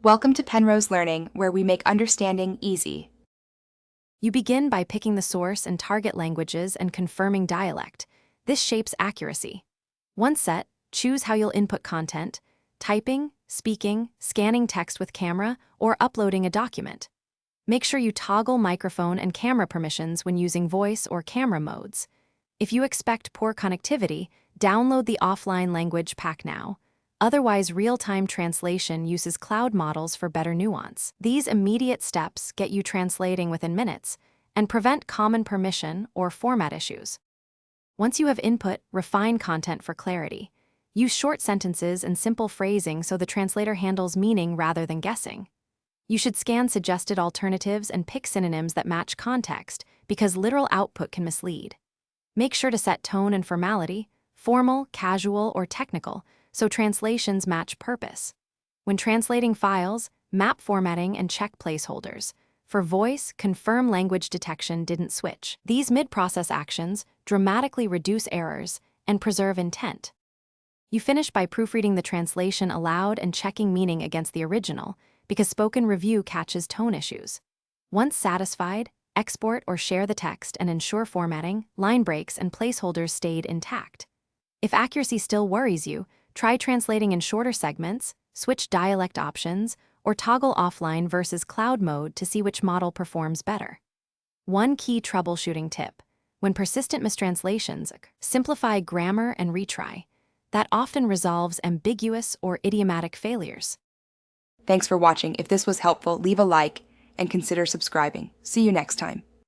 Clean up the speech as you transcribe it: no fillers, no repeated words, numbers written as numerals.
Welcome to Penrose Learning, where we make understanding easy. You begin by picking the source and target languages and confirming dialect. This shapes accuracy. Once set, choose how you'll input content: typing, speaking, scanning text with camera, or uploading a document. Make sure you toggle microphone and camera permissions when using voice or camera modes. If you expect poor connectivity, download the offline language pack now. Otherwise, real-time translation uses cloud models for better nuance. These immediate steps get you translating within minutes and prevent common permission or format issues. Once you have input, refine content for clarity. Use short sentences and simple phrasing so the translator handles meaning rather than guessing. You should scan suggested alternatives and pick synonyms that match context because literal output can mislead. Make sure to set tone and formality, formal, casual, or technical, so translations match purpose. When translating files, map formatting and check placeholders. For voice, confirm language detection didn't switch. These mid-process actions dramatically reduce errors and preserve intent. You finish by proofreading the translation aloud and checking meaning against the original, because spoken review catches tone issues. Once satisfied, export or share the text and ensure formatting, line breaks, and placeholders stayed intact. If accuracy still worries you, try translating in shorter segments, switch dialect options, or toggle offline versus cloud mode to see which model performs better. One key troubleshooting tip: when persistent mistranslations, simplify grammar and retry. That often resolves ambiguous or idiomatic failures. Thanks for watching. If this was helpful, leave a like and consider subscribing. See you next time.